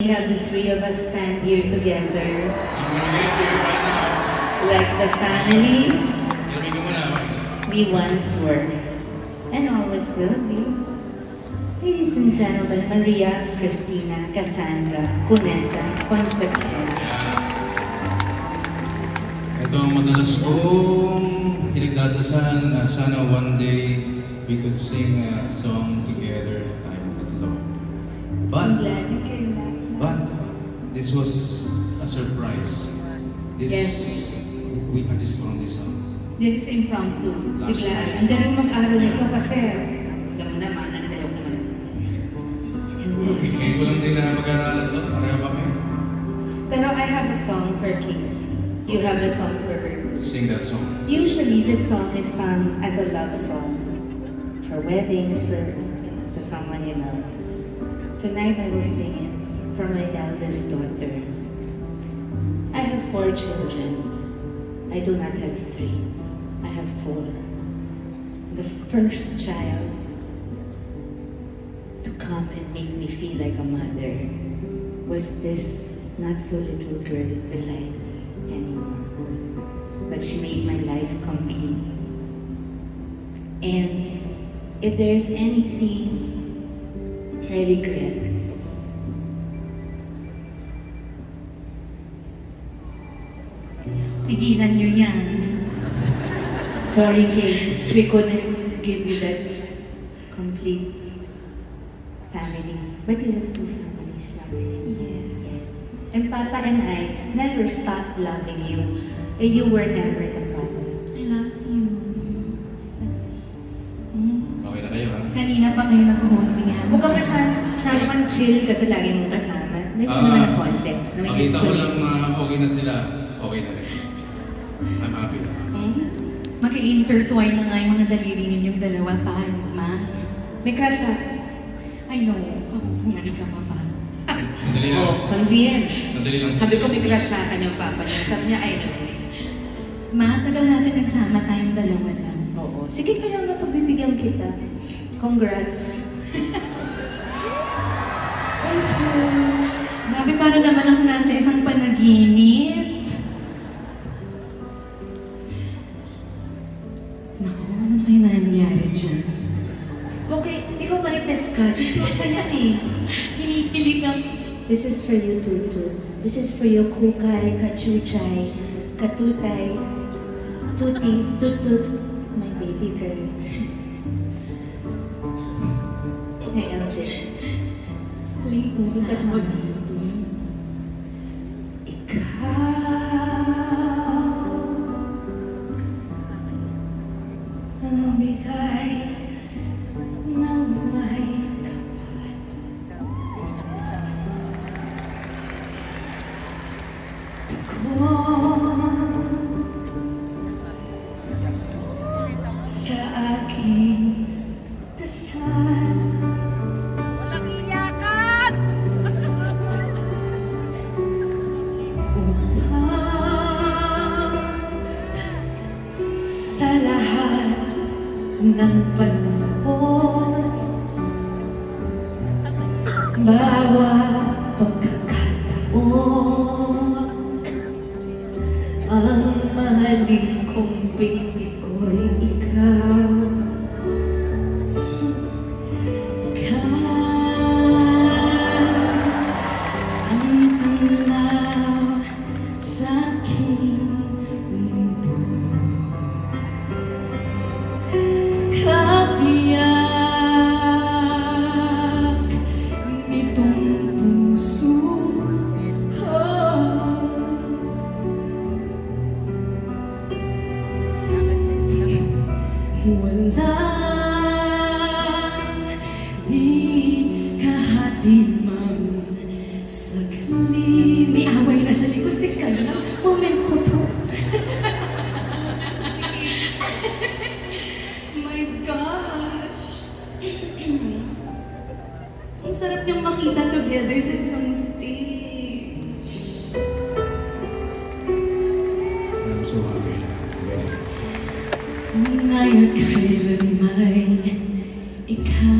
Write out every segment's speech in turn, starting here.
We have the three of us stand here together. Like the family we once were and always will be. Ladies and gentlemen, Maria Cristina Cassandra Cuneta Concepcion. Ito ang madalas kong pinagdadasal na sana one day we could sing a song together tayong tatlo. I'm glad you came last night. But this was a surprise. We just found this out. This is impromptu. Last Biglaan. night. Ang galing mag-aral nito kasi alam mo naman, nasa iyo ko naman. Ngayon ko lang din na mag-aralan to. Pareho kami. Pero I have a song for Case. You have a song for her. Sing that song. Usually, this song is sung as a love song for weddings, for someone you love. Tonight, I will sing it for my eldest daughter. I have 4 children. I do not have 3. I have 4. The first child to come and make me feel like a mother was this not so little girl beside me anymore. But she made my life complete. And if there's anything I regret, tigilan niyo yan. sorry Case, we couldn't give you that complete family. But you have 2 families loving you. Yes. And Papa and I never stopped loving you. And you were never the problem. I love you. Okay na kayo, ha? Kanina pa kayo nag-holding hands. Huwag ka masyado kang chill kasi lagi mong kasama. May naman ng konti. Na may Makita ko history. lang na okay na sila. Okay na rin. I'm happy. Maki-intertwine na nga yung mga daliri ninyong dalawa pa, ma. May crush siya. I know. Nangyari ka pa pa. Sandali lang. Oh, convenient. Sandali lang. Sabi ko may crush sa kanyang papa niya. Sabi niya, I know. Ma, tagal natin nagsama tayong dalawa lang. Oo. Sige, kaya nga pagbibigyan kita. Congrats. Thank you. Grabe, para naman ako nasa isang panaginip. Naku, ano kayo nangyari dyan? Okay, ikaw marites ka. Just masaya eh. Kinikilig ang... This is for you, Tutu. This is for you, Kukay, Kachuchay, Katutay, Tuti, Tutut, my baby girl. Hey, LJ. Saling usapan mo dito. Ang bigay ng may kapal. Tugon sa aking dasal. Walang iyakan! Upang sa lahat ng panahon, bawat pagkakataon, ang mahalin kong baby ko'y ikaw. Ikaw ang tanglaw sa aking mundo. Kabiyak nitong puso ko. Walang ikahatimang sagli. May away na sa likod. Teka lang. Moment ko to. My gosh! Ang sarap niyong makita together sa isang stage. I'm so happy. Ngayon kailan may ikaw.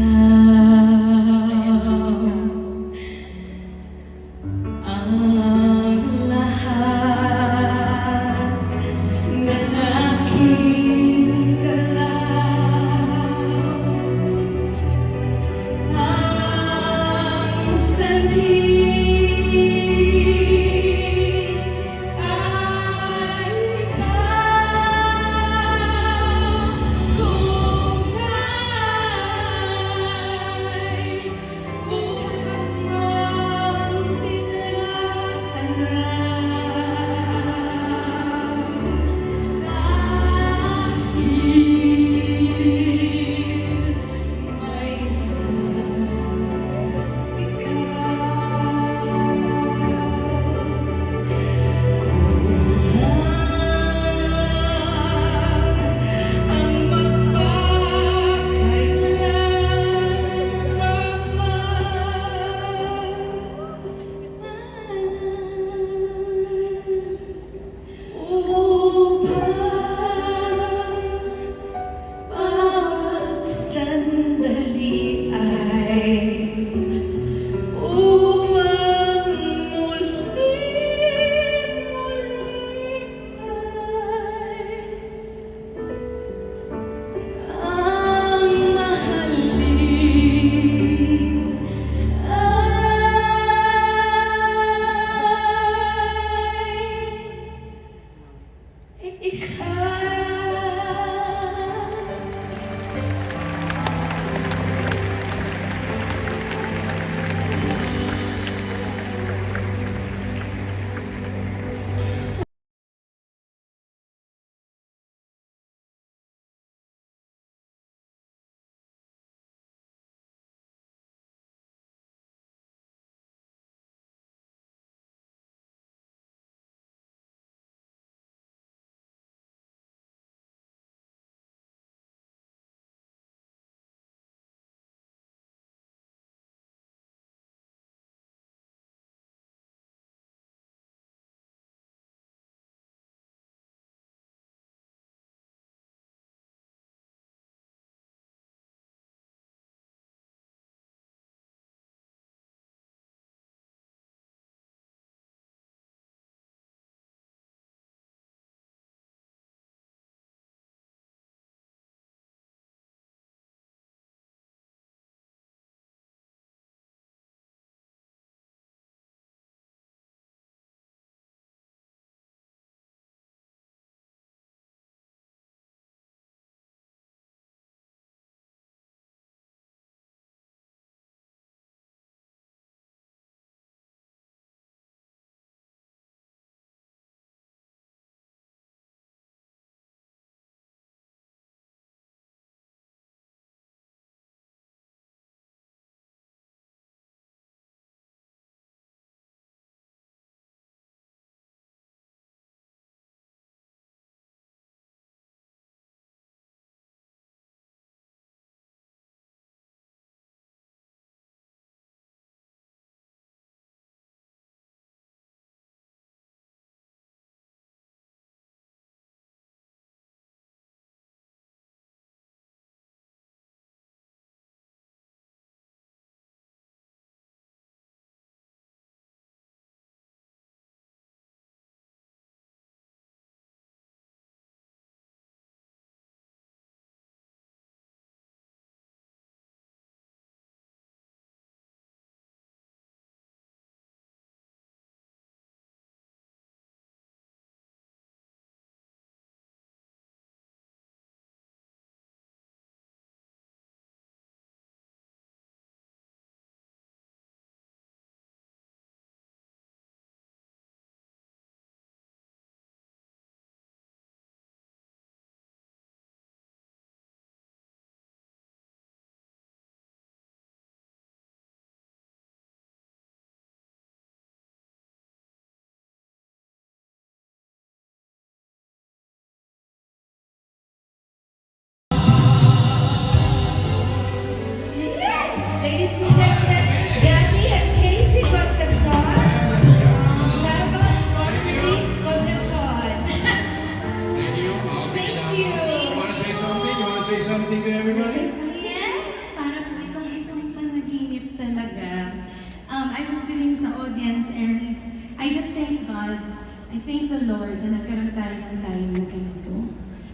I thank the Lord na nagkaroon tayo ng time na ganito.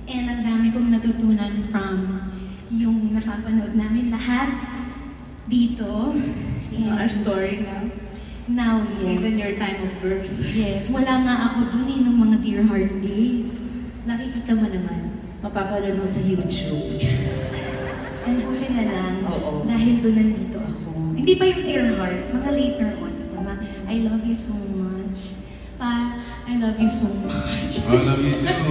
And ang dami kong natutunan from yung napapanood namin lahat dito. Our story now. Now, yes. Even your time of birth. Yes, wala nga ako dun nung mga Dear Heart days. Nakikita mo naman, mapapanood mo sa YouTube. And huli na lang, Oo. dahil doon nandito ako. Hindi pa yung Dear Heart, mga later on. Diba? I love you so much. Pa, I love you so much. I love you too.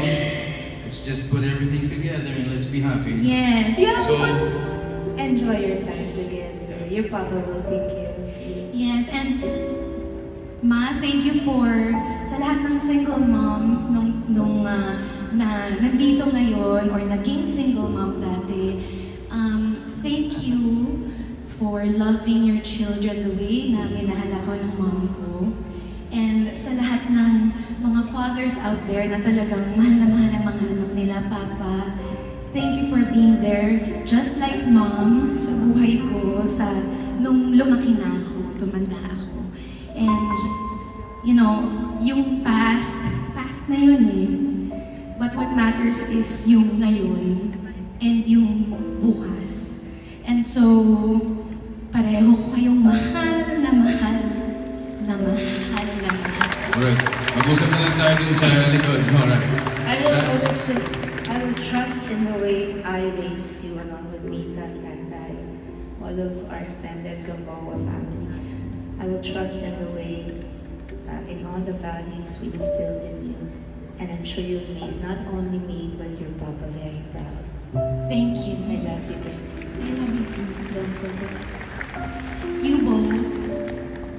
Let's just put everything together and let's be happy. Yes. Yeah, So- because enjoy your time together. Your papa will take care of you. Yes, and Ma, thank you for sa lahat ng single moms na nandito ngayon or naging single mom dati. Thank you for loving your children the way na minahal ako ng mommy ko. And sa lahat ng mga fathers out there na talagang mahal na mahal ang mga anak nila, Papa, thank you for being there just like mom sa buhay ko nung lumaki na ako, tumanda ako. And, you know, yung past na yun eh. But what matters is yung ngayon and yung bukas. And so, pareho ko kayong mahal na mahal na mahal na mahal. Alright. Mag-usap na lang tayo dun sa likod. Alright. I will trust in the way I raised you along with Mita and Kanday, all of our extended Gamboa family. I will trust in the way, in all the values we instilled in you. And I'm sure you've made not only me, but your papa very proud. Thank you. I love you, Christine. I love you too. Don't forget. You both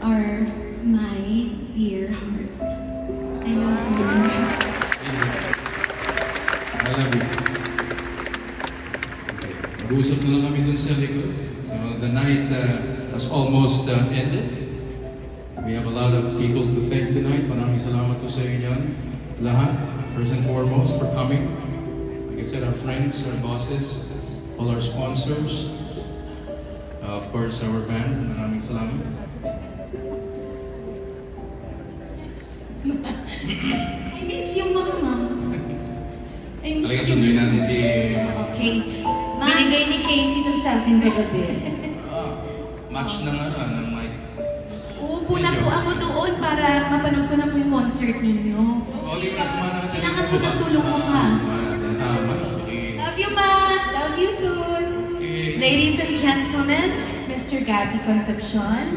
are my dear heart. I love you. I love you. Okay. Mag-usap na lang kami dun sa likod. So the night has almost ended. We have a lot of people to thank tonight. Maraming salamat po sa inyo lahat. First and foremost for coming. Like I said, our friends, our bosses, all our sponsors. Of course, our band. Maraming salamat. I miss you, Mama. I miss Talaga you. sunduin natin si... Okay. Ma- Binigay ni Casey to sa akin kagabi. Match ng ng mic. Uupo na po ako doon para mapanood ko na po yung concert ninyo. Okay, mas mana natin Kailangan sa ko baba. ng tulong mo pa. Okay. Love you, Ma! Love you too! Okay. Ladies and gentlemen, Mr. Gabby Concepcion,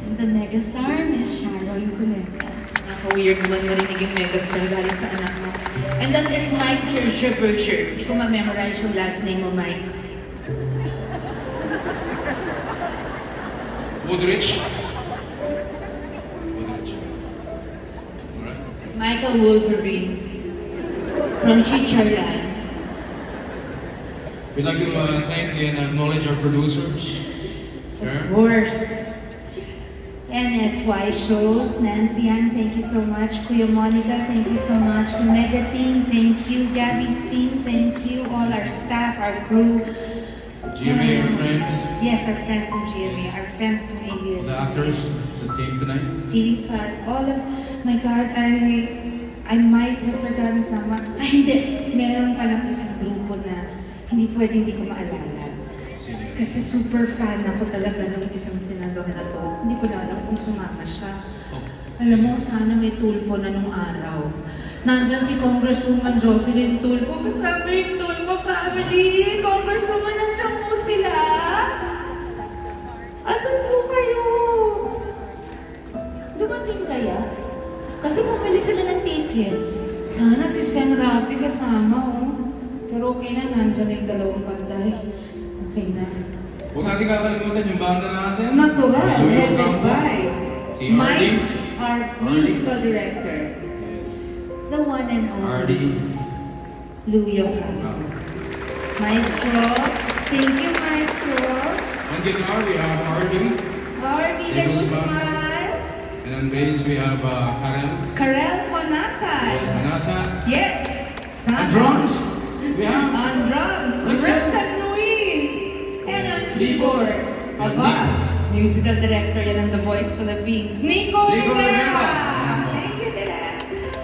and the megastar, Miss Sharon Cuneta. Naka-weird naman marinig yung megastar galing sa anak mo. And that is Mike Scherberger. Hindi ko ma-memorize yung last name mo, Mike. Woodrich. Woodrich. Alright. Michael Wolverine from Chicharland. We'd like to thank and acknowledge our producers. Of Sure. course. NSY Shows, Nancy Ann, thank you so much. Kuya Monica, thank you so much. The Mega Team, thank you. Gabby's team, thank you. All our staff, our crew. GMA, our friends, Yes, our friends from GMA, our friends from ABS. the actors, the team tonight. TV Fat, all of, my God, I might have forgotten someone. Ay, hindi. Meron palang isang grupo na hindi ko maalala. Sino yun? Kasi super fan ako talaga ng isang senador na to. Hindi ko na alam kung sumama siya. Oh. Alam mo, sana may tulpo na nung araw. Nandyan si Congresswoman Jocelyn Tulfo. Kasama yung Tulfo family. Congresswoman, nandiyan po sila. Asan po kayo? Dumating kaya? Kasi bumili sila ng tickets. Sana si Sen Rapi kasama, oh. Pero okay na, nandyan na yung dalawang banday. Okay na. Huwag natin kakalimutan yung banda natin. Natural, Louie headed Ocampo. by Si Mike, Artie. our musical director. Yes. The one and only Artie. Louie Ocampo. Maestro, thank you, Maestro. On guitar, we have Artie. Artie de Guzman. And on bass, we have Karen. Karel Manasay. Manasa. Yes. On drums, we have On drums, Roxanne. Roxanne Ruiz. And on keyboard, aba, musical director yan ng The Voice Philippines, Nico Nico Rivera. Rivera. Thank you, Direk.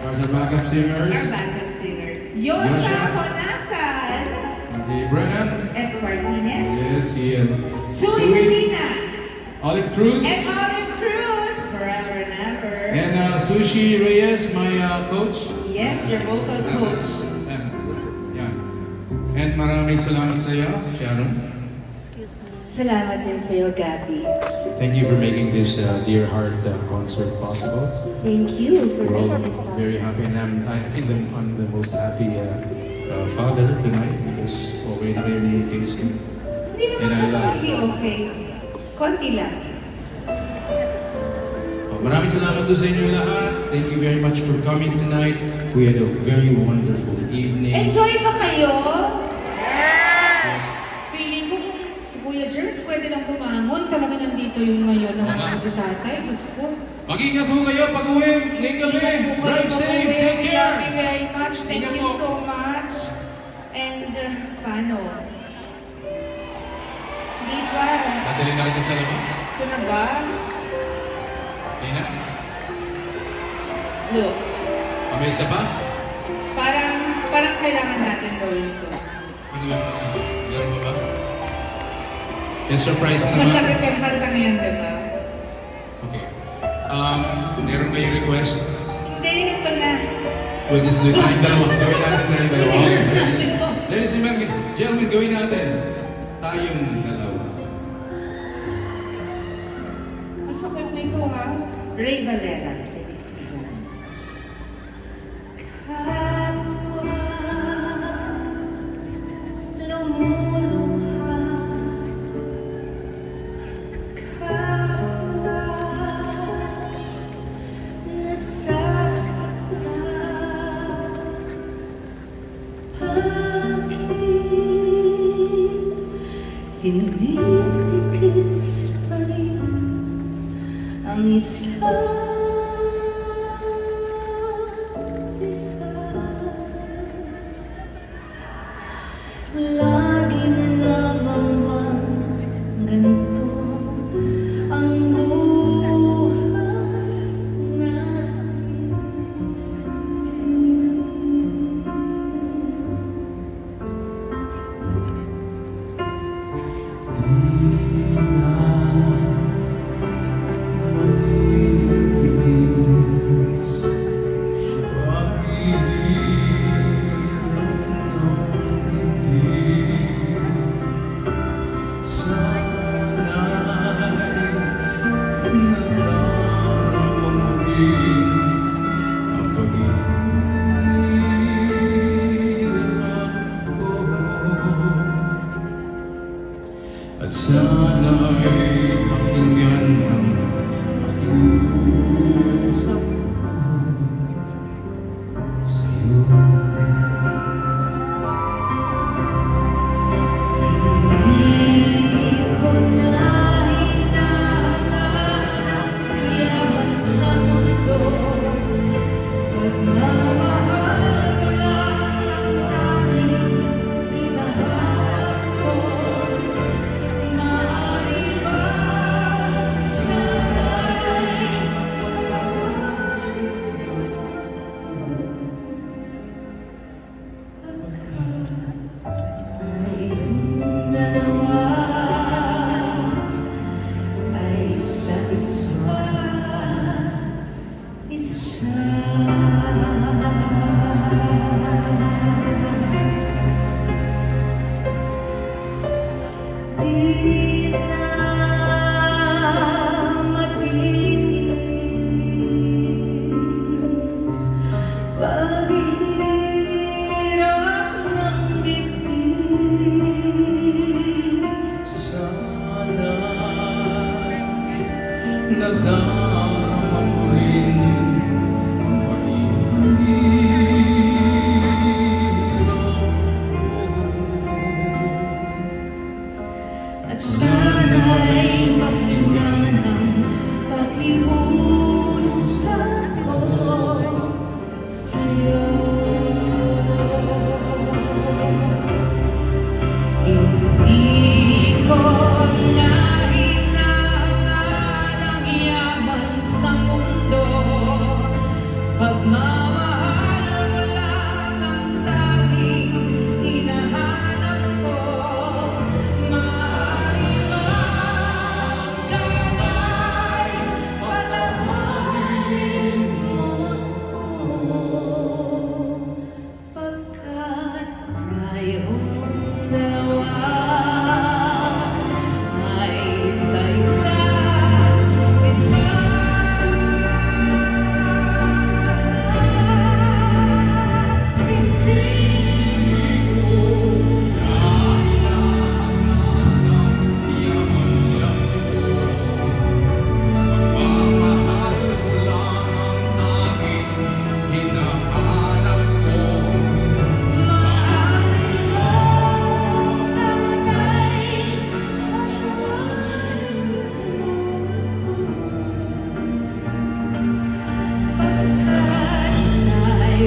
Our backup singers. Our backup singers. Yosha. Yosha Honasan. Auntie Brennan. S. Martinez. Yes, Ian. Sui Medina. Olive Cruz. And Olive Cruz. Forever and ever. And Sushi Reyes, my coach. Yes, your vocal coach. Yan. And maraming salamat sa iyo, Sharon. Salamat din sa'yo, Gabby. Thank you for making this Dear Heart concert possible. Thank you for We're all making it very happy, and I think I'm the most happy father tonight because okay na kayo ni Casey. Hindi And I naman love konti, okay. Konti lang. Maraming salamat po sa inyo lahat. Thank you very much for coming tonight. We had a very wonderful evening. Enjoy ba kayo? Yes. Feeling ko kung si Kuya Jerms pwede lang bumangon. Talaga nandito yung ngayon lang ako si tatay. Diyos ko. Mag-ingat ho kayo pag-uwi. Ngayong gabi. Drive safe. Take We care. love you very much. Thank Ingat you po. so much. And, paano? Di ba? Nadali na rin ka sa labas. Ito na ba? Hindi na. Look, May isa pa? parang kailangan natin gawin ito. Ano ba? Meron ba ba? Yung surprise naman. Masakit yung kantang yan, di ba? Okay. Meron kayong request? Hindi, ito na. We'll just do it tayong dalawa. Gawin natin tayong dalawa. I-rehearse natin ito. Ladies and gentlemen, gawin natin. Tayong dalawa. Masakit na ito, ha? Ray Valera. Ladies and gentlemen. Kapwa lumuluha, kapwa nasasaktan, bakit tinitikis pa rin ang isa't isa? Lagi na naman bang ganito ang buhay natin? Di na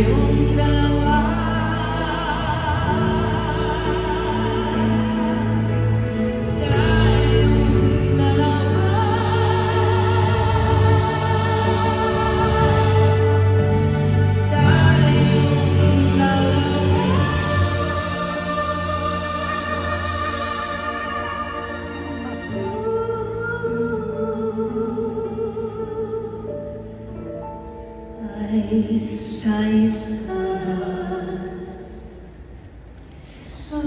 tayong dalawa. Tayong dalawa. Tayong dalawa. Ay isa-isa sa